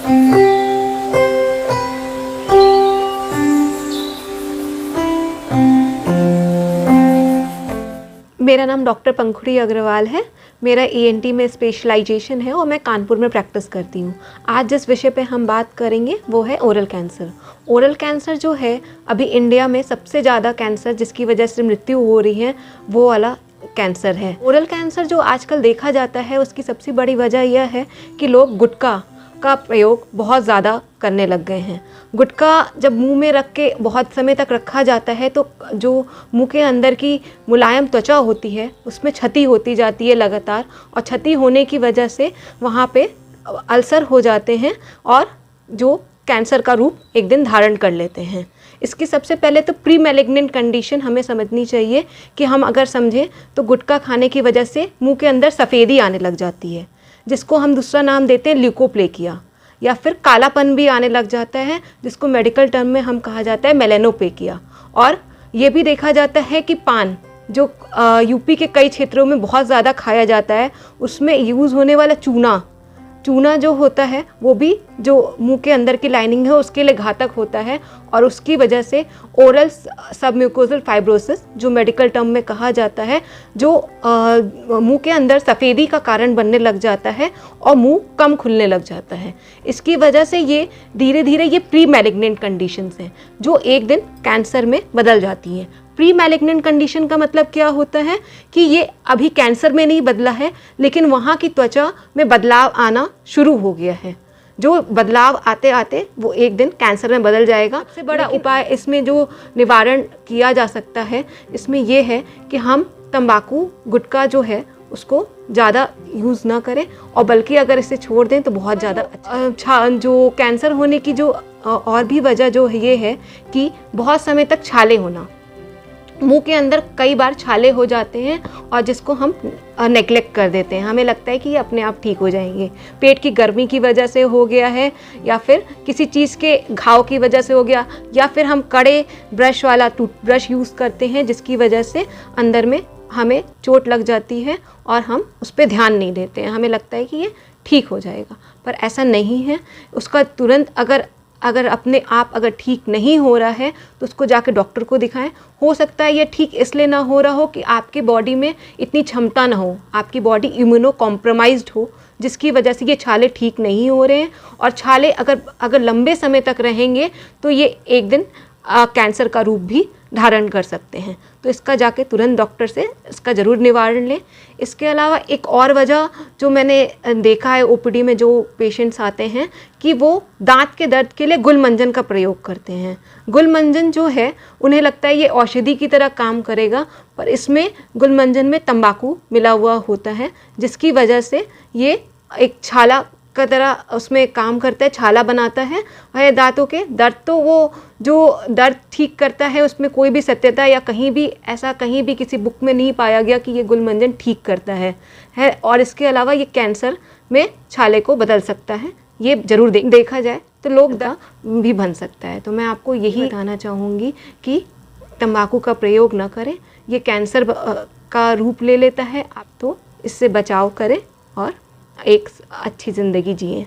मेरा नाम डॉक्टर पंखुड़ी अग्रवाल है। मेरा ईएनटी में स्पेशलाइजेशन है और मैं कानपुर में प्रैक्टिस करती हूँ। आज जिस विषय पे हम बात करेंगे वो है ओरल कैंसर। ओरल कैंसर जो है अभी इंडिया में सबसे ज़्यादा कैंसर जिसकी वजह से मृत्यु हो रही है वो वाला कैंसर है। ओरल कैंसर जो आजकल देखा जाता है उसकी सबसे बड़ी वजह यह है कि लोग गुटखा का प्रयोग बहुत ज़्यादा करने लग गए हैं। गुटखा जब मुंह में रख के बहुत समय तक रखा जाता है तो जो मुंह के अंदर की मुलायम त्वचा होती है उसमें क्षति होती जाती है लगातार, और क्षति होने की वजह से वहाँ पे अल्सर हो जाते हैं और जो कैंसर का रूप एक दिन धारण कर लेते हैं। इसकी सबसे पहले तो प्री मैलिग्नेंट कंडीशन हमें समझनी चाहिए कि हम अगर समझें तो गुटखा खाने की वजह से मुंह के अंदर सफ़ेदी आने लग जाती है, जिसको हम दूसरा नाम देते हैं ल्यूकोप्लेकिया, या फिर कालापन भी आने लग जाता है जिसको मेडिकल टर्म में हम कहा जाता है मेलेनोपेकिया। और ये भी देखा जाता है कि पान जो यूपी के कई क्षेत्रों में बहुत ज़्यादा खाया जाता है उसमें यूज़ होने वाला चूना जो होता है वो भी जो मुंह के अंदर की लाइनिंग है उसके लिए घातक होता है, और उसकी वजह से ओरल सबम्यूकोजल फाइब्रोसिस जो मेडिकल टर्म में कहा जाता है, जो मुंह के अंदर सफ़ेदी का कारण बनने लग जाता है और मुंह कम खुलने लग जाता है। इसकी वजह से ये धीरे धीरे ये प्री मैलिग्नेंट कंडीशंस हैं जो एक दिन कैंसर में बदल जाती हैं। प्री मैलिग्नेंट कंडीशन का मतलब क्या होता है कि ये अभी कैंसर में नहीं बदला है लेकिन वहाँ की त्वचा में बदलाव आना शुरू हो गया है। जो बदलाव आते आते वो एक दिन कैंसर में बदल जाएगा। सबसे बड़ा उपाय इसमें जो निवारण किया जा सकता है इसमें ये है कि हम तंबाकू गुटखा जो है उसको ज़्यादा यूज़ ना करें, और बल्कि अगर इसे छोड़ दें तो बहुत ज़्यादा अच्छा। जो कैंसर होने की जो और भी वजह जो है ये है कि बहुत समय तक छाले होना, मुंह के अंदर कई बार छाले हो जाते हैं और जिसको हम नेग्लेक्ट कर देते हैं। हमें लगता है कि ये अपने आप ठीक हो जाएंगे। पेट की गर्मी की वजह से हो गया है, या फिर किसी चीज़ के घाव की वजह से हो गया, या फिर हम कड़े ब्रश वाला टूथब्रश यूज़ करते हैं जिसकी वजह से अंदर में हमें चोट लग जाती है और हम उस पर ध्यान नहीं देते हैं। हमें लगता है कि ये ठीक हो जाएगा, पर ऐसा नहीं है। उसका तुरंत अगर अपने आप अगर ठीक नहीं हो रहा है तो उसको जाके डॉक्टर को दिखाएं। हो सकता है ये ठीक इसलिए ना हो रहा हो कि आपकी बॉडी में इतनी क्षमता ना हो, आपकी बॉडी इम्यूनो कॉम्प्रोमाइज्ड हो, जिसकी वजह से ये छाले ठीक नहीं हो रहे हैं। और छाले अगर लंबे समय तक रहेंगे तो ये एक दिन कैंसर का रूप भी धारण कर सकते हैं। तो इसका जाके तुरंत डॉक्टर से इसका ज़रूर निवारण लें। इसके अलावा एक और वजह जो मैंने देखा है ओपीडी में जो पेशेंट्स आते हैं कि वो दांत के दर्द के लिए गुलमंजन का प्रयोग करते हैं। गुलमंजन जो है उन्हें लगता है ये औषधि की तरह काम करेगा, पर इसमें गुलमंजन में तंबाकू मिला हुआ होता है जिसकी वजह से ये एक छाला का तरह उसमें काम करता है, छाला बनाता है। और दांतों के दर्द तो वो जो दर्द ठीक करता है उसमें कोई भी सत्यता या कहीं भी किसी बुक में नहीं पाया गया कि ये गुलमंजन ठीक करता है। और इसके अलावा ये कैंसर में छाले को बदल सकता है। ये ज़रूर देखा जाए तो लोग भी बन सकता है। तो मैं आपको यही बताना चाहूँगी कि तंबाकू का प्रयोग न करें, ये कैंसर का रूप ले लेता है। आप तो इससे बचाव करें और एक अच्छी ज़िंदगी जिएं।